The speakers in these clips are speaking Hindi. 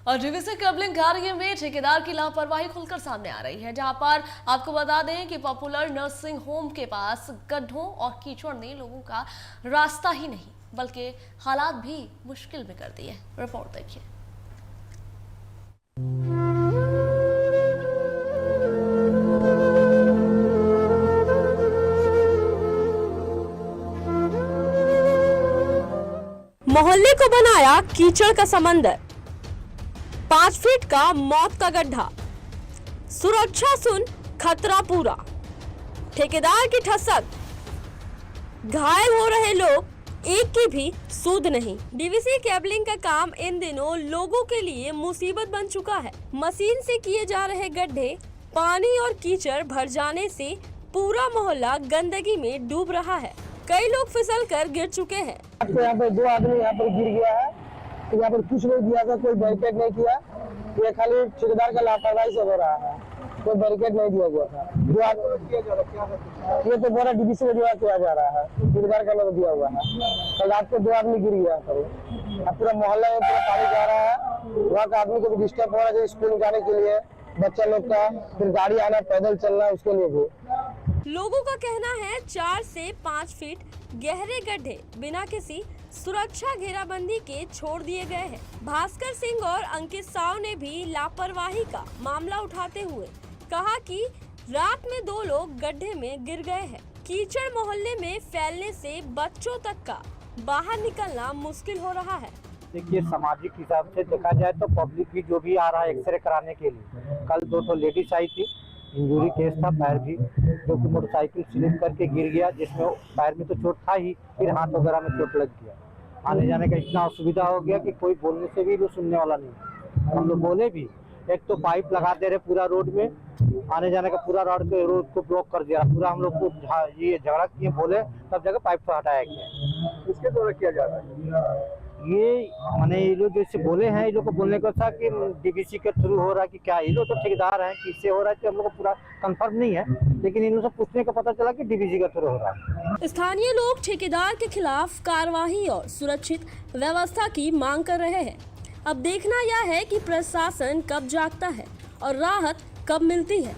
और डीवीसी केबलिंग कार्य में ठेकेदार की लापरवाही खुलकर सामने आ रही है, जहां पर आपको बता दें कि पॉपुलर नर्सिंग होम के पास गड्ढों और कीचड़ ने लोगों का रास्ता ही नहीं बल्कि हालात भी मुश्किल में कर दिए। रिपोर्ट देखिए। मोहल्ले को बनाया कीचड़ का समंदर, 5 फीट का मौत का गड्ढा, सुरक्षा सुन खतरा पूरा, ठेकेदार की ठसक, घायल हो रहे लोग, एक की भी सूद नहीं। डीवीसी केबलिंग का काम इन दिनों लोगों के लिए मुसीबत बन चुका है। मशीन से किए जा रहे गड्ढे पानी और कीचड़ भर जाने से पूरा मोहल्ला गंदगी में डूब रहा है। कई लोग फिसल कर गिर चुके हैं। तो यहाँ पर 2 आदमी यहाँ पर गिर गया है, तो यहाँ पर कुछ नहीं दिया था, कोई बैरिकेड नहीं किया, ये खाली ठेकेदार का लापरवाही से हो रहा है, कोई बैरिकेड नहीं दिया गया था। 2 आदमी ये तो बोरा डीवीसी में किया जा रहा है, ठेकेदार का लोग दिया हुआ है। कल रात को 2 आदमी गिर गया पर अब पूरा मोहल्ला में पूरा पानी जा रहा है। वहाँ का आदमी को भी डिस्टर्ब हो रहा है स्कूल जाने के लिए, बच्चा लोग का फिर गाड़ी आना, पैदल चलना, उसके लिए भी। लोगों का कहना है 4 से 5 फीट गहरे गड्ढे बिना किसी सुरक्षा घेराबंदी के छोड़ दिए गए हैं। भास्कर सिंह और अंकित साव ने भी लापरवाही का मामला उठाते हुए कहा कि रात में 2 लोग गड्ढे में गिर गए हैं। कीचड़ मोहल्ले में फैलने से बच्चों तक का बाहर निकलना मुश्किल हो रहा है। देखिए, सामाजिक हिसाब से देखा जाए तो पब्लिक भी जो भी आ रहा है एक्सरे कराने के लिए, कल 2 लेडीज आई थी, इंजरी केस था पैर भी, जो कि मोटरसाइकिल स्लिप करके गिर गया, जिसमें पैर में तो चोट था ही, फिर हाथ वगैरह में चोट लग गया। आने जाने का इतना असुविधा हो गया कि कोई बोलने से भी लोग सुनने वाला नहीं। हम लोग बोले भी, एक तो पाइप लगा दे रहे पूरा रोड में, आने जाने का पूरा रोड को ब्लॉक कर दिया पूरा। हम लोग को ये झगड़ा किए, बोले तब जगह पाइप तो हटाया गया। किसके द्वारा किया जा रहा है ये माने ये लोग जैसे बोले हैं, ये लोग को बोलने को था कि डीवीसी के थ्रू हो रहा है कि क्या, ये लोग तो ठेकेदार हैं, किससे हो रहा है कि हम लोग को पूरा कंफर्म नहीं है, लेकिन इन लोग से पूछने का पता चला कि डीवीसी के थ्रू हो रहा है। स्थानीय लोग ठेकेदार के खिलाफ कार्रवाई और सुरक्षित व्यवस्था की मांग कर रहे हैं। अब देखना यह है कि प्रशासन कब जागता है और राहत कब मिलती है।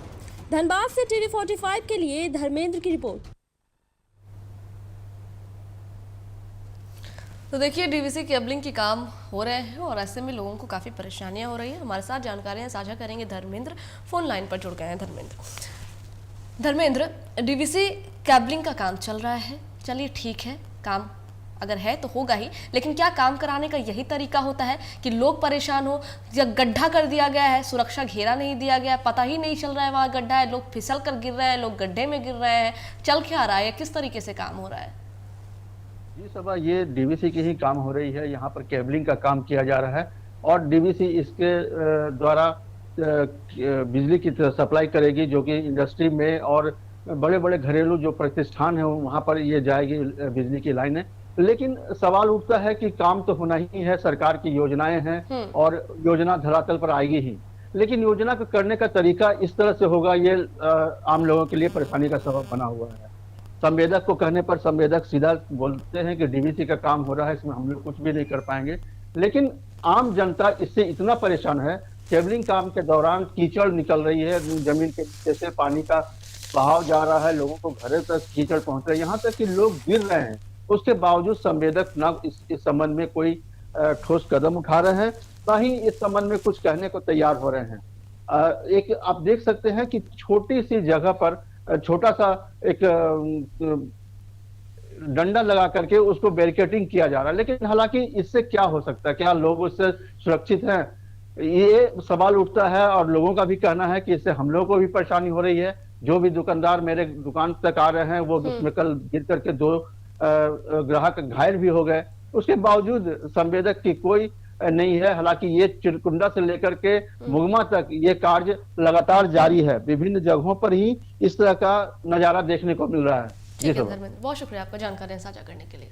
धनबाद से टीवी 45 के लिए धर्मेंद्र की रिपोर्ट। तो देखिए, डीवीसी केबलिंग के काम हो रहे हैं और ऐसे में लोगों को काफ़ी परेशानियां हो रही हैं। हमारे साथ जानकारियां साझा करेंगे धर्मेंद्र, फोन लाइन पर जुड़ गए हैं। धर्मेंद्र, डीवीसी केबलिंग का काम चल रहा है, चलिए ठीक है, काम अगर है तो होगा ही, लेकिन क्या काम कराने का यही तरीका होता है कि लोग परेशान हो? या गड्ढा कर दिया गया है, सुरक्षा घेरा नहीं दिया गया, पता ही नहीं चल रहा है वहाँ गड्ढा है, लोग फिसल कर गिर रहे हैं, लोग गड्ढे में गिर रहे हैं, चल क्या रहा है, किस तरीके से काम हो रहा है? जी सभा, ये डीवीसी की ही काम हो रही है। यहाँ पर केबलिंग का काम किया जा रहा है और डीवीसी इसके द्वारा बिजली की सप्लाई करेगी, जो कि इंडस्ट्री में और बड़े बड़े घरेलू जो प्रतिष्ठान है वहाँ पर ये जाएगी बिजली की लाइनें। लेकिन सवाल उठता है कि काम तो होना ही है, सरकार की योजनाएं हैं और योजना धरातल पर आएगी ही, लेकिन योजना को करने का तरीका इस तरह से होगा, ये आम लोगों के लिए परेशानी का सबब बना हुआ है। संवेदक को कहने पर संवेदक सीधा बोलते हैं कि डीवीसी का काम हो रहा है, इसमें हम लोग कुछ भी नहीं कर पाएंगे, लेकिन आम जनता इससे इतना परेशान है। केबलिंग काम के दौरान कीचड़ निकल रही है, जमीन के नीचे से पानी का बहाव जा रहा है, लोगों को घरों तक कीचड़ पहुंच रहा है, यहाँ तक कि लोग गिर रहे हैं। उसके बावजूद संवेदक न इस संबंध में कोई ठोस कदम उठा रहे हैं, न ही इस संबंध में कुछ कहने को तैयार हो रहे हैं। एक आप देख सकते हैं कि छोटी सी जगह पर छोटा सा एक डंडा लगा करके उसको बैरिकेडिंग किया जा रहा है, लेकिन हालांकि इससे क्या हो सकता है, क्या लोग उससे सुरक्षित हैं, ये सवाल उठता है। और लोगों का भी कहना है कि इससे हम लोगों को भी परेशानी हो रही है। जो भी दुकानदार मेरे दुकान तक आ रहे हैं, वो उसमें कल गिर करके 2 ग्राहक घायल भी हो गए। उसके बावजूद संवेदक की कोई नहीं है। हालांकि ये चिरकुंडा से लेकर के मुगमा तक ये कार्य लगातार जारी है। विभिन्न जगहों पर ही इस तरह का नजारा देखने को मिल रहा है। ठीक है धर्मेंद्र, बहुत शुक्रिया आपका जानकारी साझा करने के लिए।